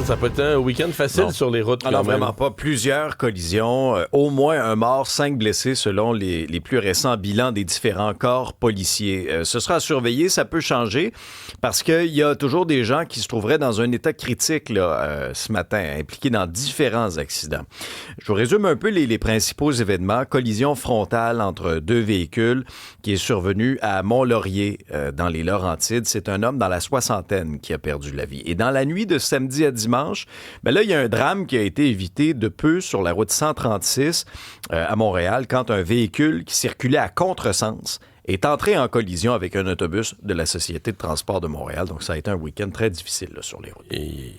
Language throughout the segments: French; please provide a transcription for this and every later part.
Ça peut être un week-end facile sur les routes. Alors, vraiment pas. Plusieurs collisions, au moins un mort, 5 blessés selon les plus récents bilans des différents corps policiers. Ce sera à surveiller, ça peut changer parce qu'il y a toujours des gens qui se trouveraient dans un état critique là, ce matin, impliqués dans différents accidents. Je vous résume un peu les principaux événements. Collision frontale entre deux véhicules qui est survenue à Mont-Laurier, dans les Laurentides. C'est un homme dans la soixantaine qui a perdu la vie. Et dans la nuit de samedi à dimanche, ben là, il y a un drame qui a été évité de peu sur la route 136 à Montréal quand un véhicule qui circulait à contresens est entré en collision avec un autobus de la Société de transport de Montréal. Donc, ça a été un week-end très difficile là, sur les routes. Et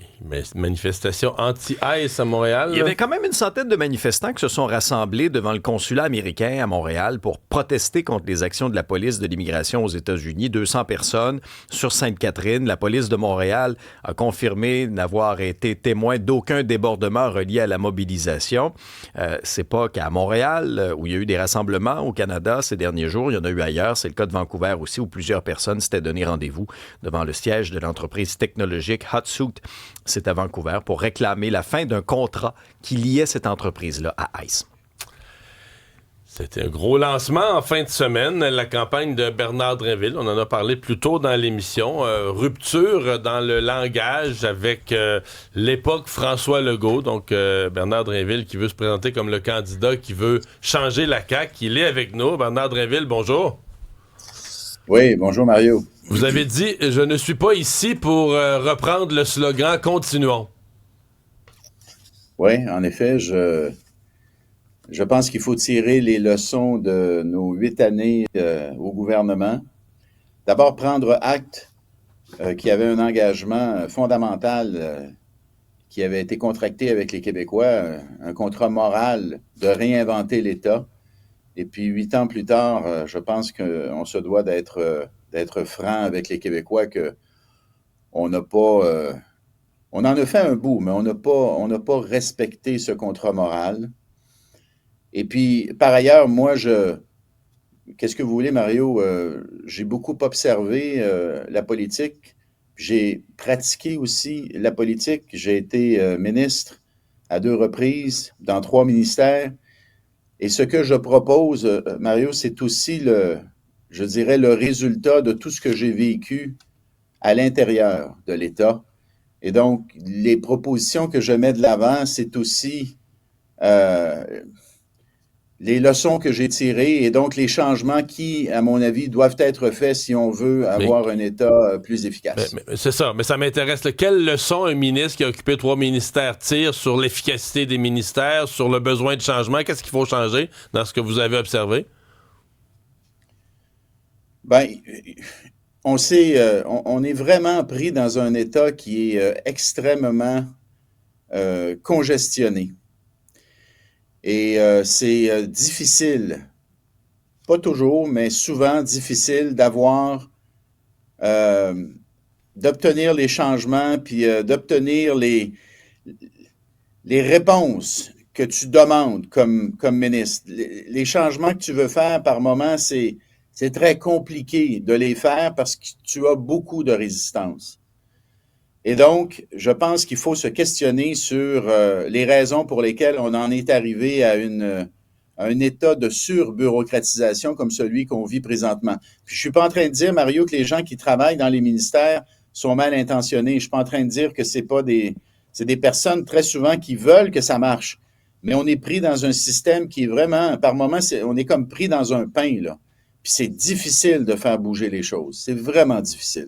manifestation anti-ICE à Montréal. Il y avait quand même une centaine de manifestants qui se sont rassemblés devant le consulat américain à Montréal pour protester contre les actions de la police de l'immigration aux États-Unis. 200 personnes sur Sainte-Catherine. La police de Montréal a confirmé n'avoir été témoin d'aucun débordement relié à la mobilisation. C'est pas qu'à Montréal, où il y a eu des rassemblements au Canada ces derniers jours. Il y en a eu ailleurs. C'est le cas de Vancouver aussi, où plusieurs personnes s'étaient donné rendez-vous devant le siège de l'entreprise technologique Hotsuite. C'est à Vancouver pour réclamer la fin d'un contrat qui liait cette entreprise-là à ICE. C'était un gros lancement en fin de semaine, la campagne de Bernard Drinville. On en a parlé plus tôt dans l'émission. Rupture dans le langage avec l'époque François Legault. Donc, Bernard Drinville qui veut se présenter comme le candidat qui veut changer la CAQ. Il est avec nous. Bernard Drinville, bonjour. Oui, bonjour Mario. Vous avez dit « Je ne suis pas ici pour reprendre le slogan « Continuons ». Oui, en effet, je pense qu'il faut tirer les leçons de nos 8 années au gouvernement. D'abord, prendre acte qu'il y avait un engagement fondamental qui avait été contracté avec les Québécois, un contrat moral de réinventer l'État. Et puis, 8 ans plus tard, je pense qu'on se doit d'être franc avec les Québécois que on n'a pas... on en a fait un bout, mais on n'a pas respecté ce contrat moral. Et puis, par ailleurs, moi, qu'est-ce que vous voulez, Mario? J'ai beaucoup observé la politique. J'ai pratiqué aussi la politique. J'ai été ministre à 2 reprises dans 3 ministères. Et ce que je propose, Mario, c'est aussi je dirais, le résultat de tout ce que j'ai vécu à l'intérieur de l'État. Et donc, les propositions que je mets de l'avant, c'est aussi les leçons que j'ai tirées et donc les changements qui, à mon avis, doivent être faits si on veut avoir un État plus efficace. Mais c'est ça, mais ça m'intéresse. Quelle leçon un ministre qui a occupé 3 ministères tire sur l'efficacité des ministères, sur le besoin de changement? Qu'est-ce qu'il faut changer dans ce que vous avez observé? Bien, on est vraiment pris dans un État qui est extrêmement congestionné. Et c'est difficile, pas toujours, mais souvent difficile d'obtenir les changements puis d'obtenir les réponses que tu demandes comme ministre. Les changements que tu veux faire par moment, c'est très compliqué de les faire parce que tu as beaucoup de résistance. Et donc, je pense qu'il faut se questionner sur les raisons pour lesquelles on en est arrivé à un état de surbureaucratisation comme celui qu'on vit présentement. Puis, je suis pas en train de dire, Mario, que les gens qui travaillent dans les ministères sont mal intentionnés. Je suis pas en train de dire que c'est des personnes très souvent qui veulent que ça marche. Mais on est pris dans un système qui est vraiment, par moments, on est comme pris dans un pain, là. Puis c'est difficile de faire bouger les choses. C'est vraiment difficile.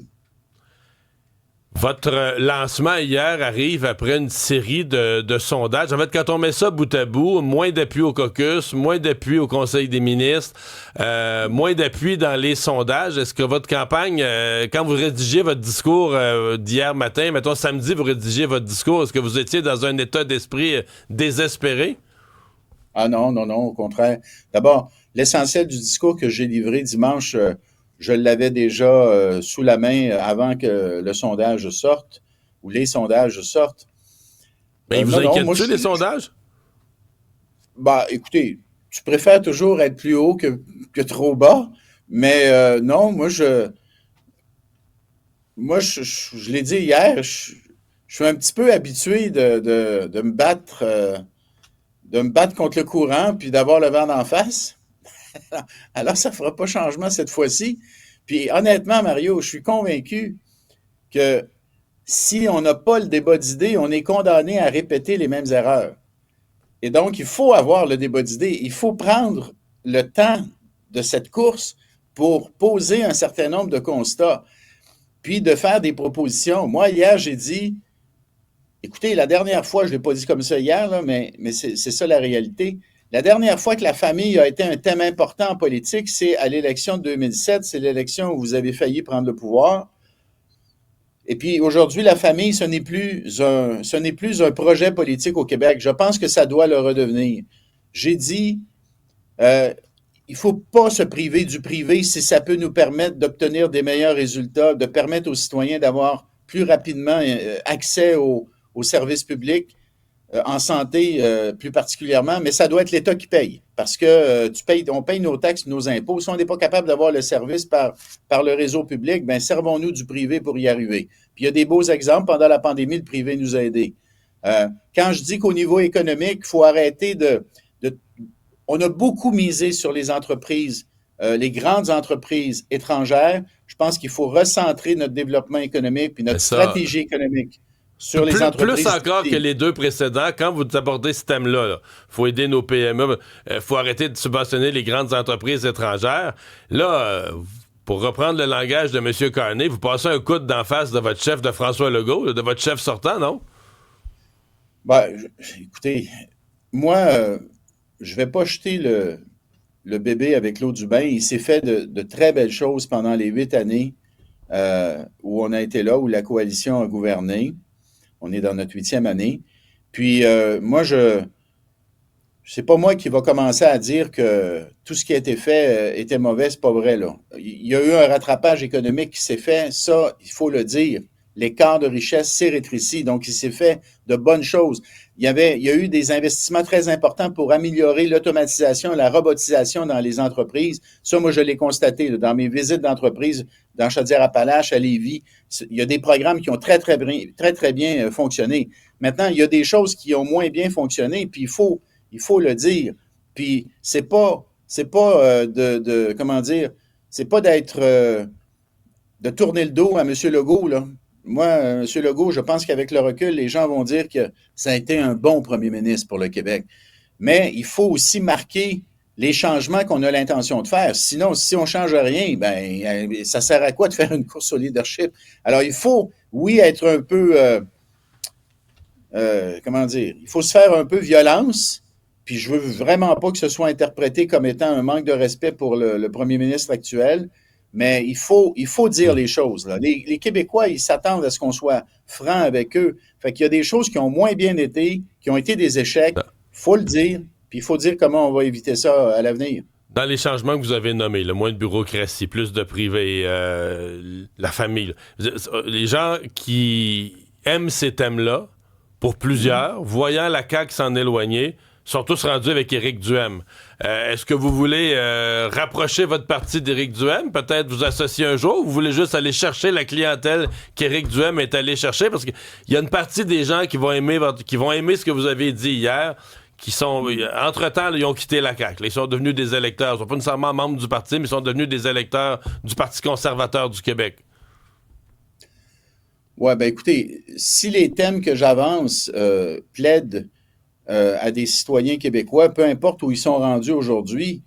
Votre lancement hier arrive après une série de sondages. En fait, quand on met ça bout à bout, moins d'appui au caucus, moins d'appui au Conseil des ministres, moins d'appui dans les sondages. Est-ce que votre campagne, quand vous rédigez votre discours d'hier matin, mettons samedi, vous rédigez votre discours, est-ce que vous étiez dans un état d'esprit désespéré? Ah non, au contraire. D'abord, l'essentiel du discours que j'ai livré dimanche, je l'avais déjà sous la main avant que le sondage sorte, ou les sondages sortent. Mais vous inquiétez les sondages? Bah, écoutez, tu préfères toujours être plus haut que trop bas, mais non, moi, je l'ai dit hier, je suis un petit peu habitué de me battre contre le courant, puis d'avoir le vent d'en face. Alors, ça ne fera pas changement cette fois-ci. Puis, honnêtement, Mario, je suis convaincu que si on n'a pas le débat d'idées, on est condamné à répéter les mêmes erreurs. Et donc, il faut avoir le débat d'idées. Il faut prendre le temps de cette course pour poser un certain nombre de constats, puis de faire des propositions. Moi, hier, j'ai dit, écoutez, la dernière fois, je ne l'ai pas dit comme ça hier, là, mais c'est ça la réalité. La dernière fois que la famille a été un thème important en politique, c'est à l'élection de 2007. C'est l'élection où vous avez failli prendre le pouvoir. Et puis aujourd'hui, la famille, ce n'est plus un projet politique au Québec. Je pense que ça doit le redevenir. J'ai dit, il ne faut pas se priver du privé si ça peut nous permettre d'obtenir des meilleurs résultats, de permettre aux citoyens d'avoir plus rapidement accès aux services publics, en santé plus particulièrement, mais ça doit être l'État qui paye parce que on paye nos taxes, nos impôts. Si on n'est pas capable d'avoir le service par le réseau public, bien, servons-nous du privé pour y arriver. Puis il y a des beaux exemples. Pendant la pandémie, le privé nous a aidés. Quand je dis qu'au niveau économique, il faut arrêter on a beaucoup misé sur les entreprises, les grandes entreprises étrangères. Je pense qu'il faut recentrer notre développement économique puis notre stratégie économique sur les entreprises. Plus encore que les deux précédents, quand vous abordez ce thème-là, faut aider nos PME, faut arrêter de subventionner les grandes entreprises étrangères. Là, pour reprendre le langage de M. Carney, vous passez un coude d'en face de votre chef, de François Legault, de votre chef sortant, non? Ben, écoutez, moi, je vais pas jeter le bébé avec l'eau du bain. Il s'est fait de très belles choses pendant les 8 années où on a été là, où la coalition a gouverné. On est dans notre 8e année. Puis moi, c'est pas moi qui va commencer à dire que tout ce qui a été fait était mauvais, c'est pas vrai, là. Il y a eu un rattrapage économique qui s'est fait, ça, il faut le dire. L'écart de richesse s'est rétréci, donc il s'est fait de bonnes choses. Il y a eu des investissements très importants pour améliorer l'automatisation et la robotisation dans les entreprises. Ça, moi, je l'ai constaté là, dans mes visites d'entreprise dans Chaudière-Appalaches, à Lévis. Il y a des programmes qui ont très, très bien fonctionné. Maintenant, il y a des choses qui ont moins bien fonctionné, puis il faut le dire. Puis c'est pas comment dire, c'est pas de tourner le dos à M. Legault, là. Moi, M. Legault, je pense qu'avec le recul, les gens vont dire que ça a été un bon premier ministre pour le Québec. Mais il faut aussi marquer les changements qu'on a l'intention de faire. Sinon, si on ne change rien, ben, ça sert à quoi de faire une course au leadership? Alors, il faut, oui, être un peu, comment dire, il faut se faire un peu violence, puis je veux vraiment pas que ce soit interprété comme étant un manque de respect pour le premier ministre actuel. Mais il faut dire les choses. Là. Les Québécois, ils s'attendent à ce qu'on soit franc avec eux. Fait qu'il y a des choses qui ont moins bien été, qui ont été des échecs. Il faut le dire, puis il faut dire comment on va éviter ça à l'avenir. Dans les changements que vous avez nommés, le moins de bureaucratie, plus de privé, la famille, les gens qui aiment ces thèmes-là, pour plusieurs, voyant la CAQ s'en éloigner, sont tous rendus avec Éric Duhem. Est-ce que vous voulez rapprocher votre parti d'Éric Duhem? Peut-être vous associer un jour? Ou vous voulez juste aller chercher la clientèle qu'Éric Duhem est allé chercher? Parce qu'il y a une partie des gens qui vont aimer ce que vous avez dit hier, qui sont, entre-temps, ils ont quitté la CAQ. Ils sont devenus des électeurs. Ils ne sont pas nécessairement membres du parti, mais ils sont devenus des électeurs du Parti conservateur du Québec. Oui, bien écoutez, si les thèmes que j'avance plaident à des citoyens québécois, peu importe où ils sont rendus aujourd'hui,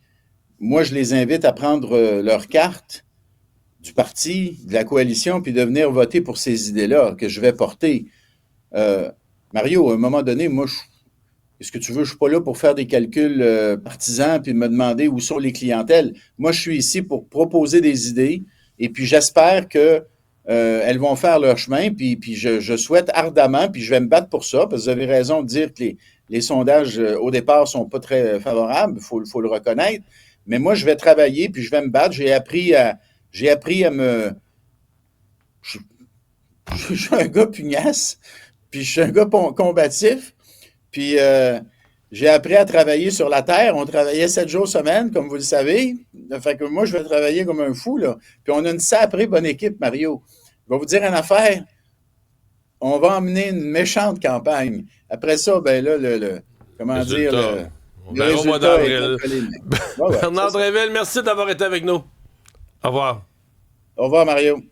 moi, je les invite à prendre leur carte du parti, de la coalition, puis de venir voter pour ces idées-là que je vais porter. Mario, à un moment donné, moi, est-ce que tu veux, je suis pas là pour faire des calculs partisans puis me demander où sont les clientèles. Moi, je suis ici pour proposer des idées et puis j'espère que elles vont faire leur chemin, puis je souhaite ardemment, puis je vais me battre pour ça, parce que vous avez raison de dire que les sondages, au départ, sont pas très favorables, faut le reconnaître, mais moi, je vais travailler, puis je vais me battre. J'ai appris à me... Je suis un gars pugnace, puis je suis un gars combatif, puis j'ai appris à travailler sur la terre. On travaillait 7 jours semaine, comme vous le savez. Fait que moi, je vais travailler comme un fou, là. Puis on a une sacrée bonne équipe, Mario. Je vais vous dire une affaire. on va emmener une méchante campagne. Après ça, ben là, comment Résultat. dire, On le verra au mois résultat est d'avril. entre les mains. Ouais, Bernard c'est ça. Drinville, merci d'avoir été avec nous. Au revoir. Au revoir, Mario.